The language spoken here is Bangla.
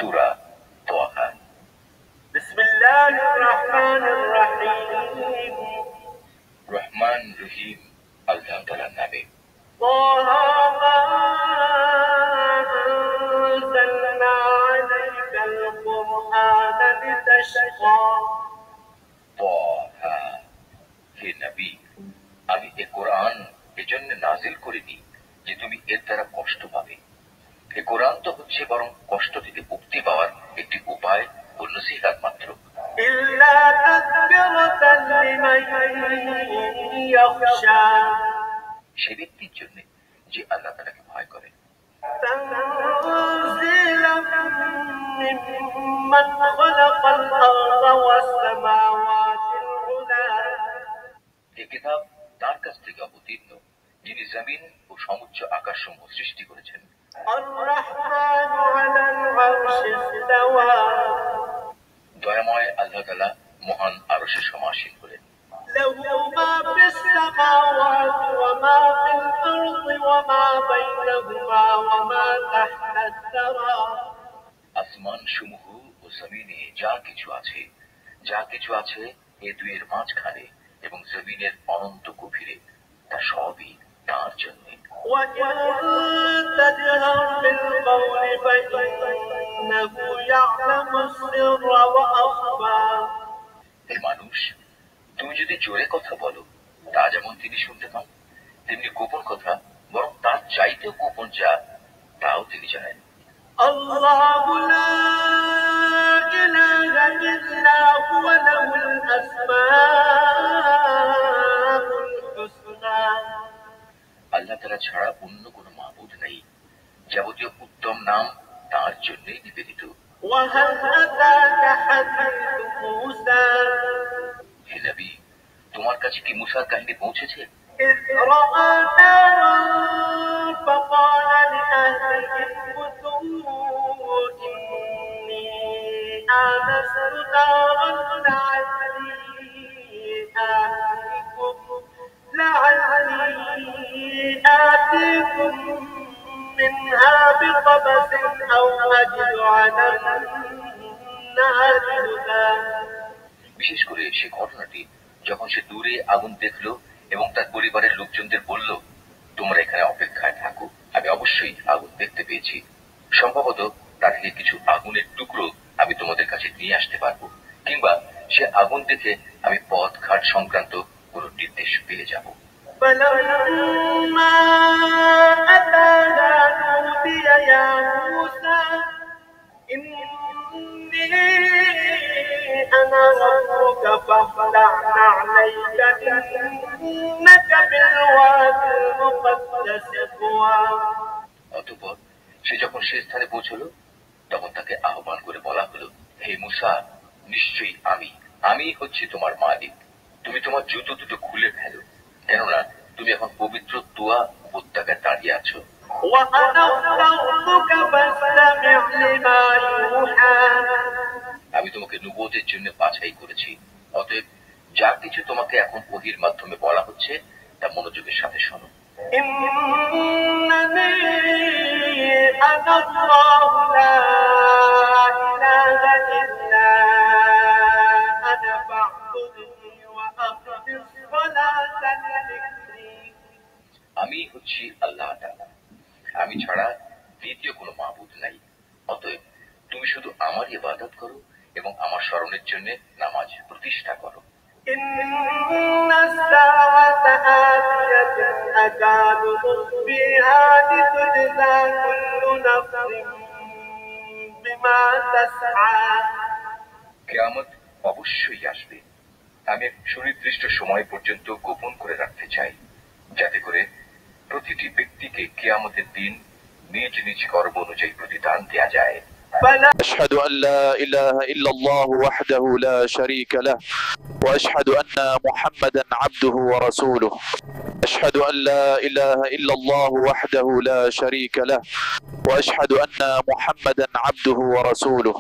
সূরা তাহা। বিসমিল্লাহির রহমানির রহিম। রহমান রহিম আল্লাহ তাআলার নামে। তাহা মা আনজালনা আলাইকাল কুরআনা লিতাশকা। তাহা, হে নবী, আমি এ কোরআন এজন্য নাজিল করিনি যে তুমি এর দ্বারা কষ্ট পাবে। এ কোরআন তো হচ্ছে বরং কষ্ট থেকে মুক্তি পাওয়ার একটি উপায় ও নসিহত মাত্র। ইল্লা তাযকিরাতান লিমান ইয়াখশা, সে ব্যক্তির জন্য যে আল্লাহ তাআলাকে ভয় করে। তানজিলাম মিম্মান খালাকাল আরদা ওয়াস সামাওয়াতিল উলা, এই কিতাব তার কাছ থেকে অবতীর্ণ যিনি জমিন ও সমুচ্চ আকাশসমূহ সৃষ্টি করেছেন। আর-রাহমানু আলাল আরশি ইসতাওয়া, দয়াময় আল্লাহ তাআলা মহান আরশে সমাসীন হলেন। লাহু মা ফিস সামাওয়াতি ওয়া মা ফিল আরদি ওয়া মা বাইনাহুমা ওয়া মা তাহতাত তারা, আসমান সমূহ ও জমিনে যা কিছু আছে এ দুইয়ের মাঝখানে এবং জমিনের অনন্ত গভীরে, তা সবই তার জন্য। হে মানুষ, তুমি যদি জোরে কথা বলো তা যেমন তিনি শুনতে পান, তেমনি গোপন কথা বরং তার চাইতেও গোপন যা, তাও তিনি জানেন। আল্লাহু লা ইলাহা ইল্লা হুয়া লাহুল আসমাউল হুসনা, আল্লাহ তাআলা ছাড়া অন্য কোনো মাবুদ নেই, যাবতীয় উত্তম নাম তার জন্যই নিবেদিত। ওয়া হাল আতাকা হাদিসু মূসা, হে নবী, তোমার কাছে কি মূসার কাহিনী পৌঁছেছে? إذ رأى نارا فقال لأهلهم كثوا إني آنست نارا لعلي آتيكم منها بقبس أو أجد على النار هدى। বিশেষ করে সে ঘটনাটি যখন সে দূরে আগুন দেখলো এবং তার পরিবারের লোকজনদের বলল, তোমরা এখানে অপেক্ষায় থাকো, আমি অবশ্যই আগুন দেখতে পেয়েছি, সম্ভবত তা থেকে কিছু আগুনের টুকরো আমি তোমাদের কাছে নিয়ে আসতে পারবো, কিংবা সে আগুন দেখে আমি পথ ঘাট সংক্রান্ত কোনো নির্দেশ পেয়ে যাব। অতঃপর সে যখন সে স্থানে পৌঁছলো তখন তাকে আহ্বান করে বলা হলো, হে মূসা, নিশ্চয়ই আমি হচ্ছি তোমার মালিক, তুমি তোমার জুতো দুটো খুলে ফেলো, কেননা তুমি এখন পবিত্র তুয়া উপত্যকায় দাঁড়িয়ে আছো। আমি তোমাকে নবুয়তের জন্য বাছাই করেছি, অতএব যা কিছু তোমাকে এখন ওহীর মাধ্যমে বলা হচ্ছে তা মনোযোগের সাথে শোনো। আমি হচ্ছি আল্লাহ তাআলা, আমি ছাড়া দ্বিতীয় কোনো মাবুদ নাই, অতএব তুমি শুধু আমার ইবাদত করো এবং আমার স্মরণের জন্য নামাজ প্রতিষ্ঠা করো। কিয়ামত অবশ্যই আসবে, আমি এক সুনির্দিষ্ট সময় পর্যন্ত গোপন করে রাখতে চাই, যাতে করে প্রতিটি ব্যক্তিকে কিয়ামতের দিন নিজ নিজ কর্ম অনুযায়ী প্রতিদান দেয়া যায়। أشهد أن لا إله إلا الله وحده لا شريك له وأشهد أن محمدا عبده ورسوله أشهد أن لا إله إلا الله وحده لا شريك له وأشهد أن محمدا عبده ورسوله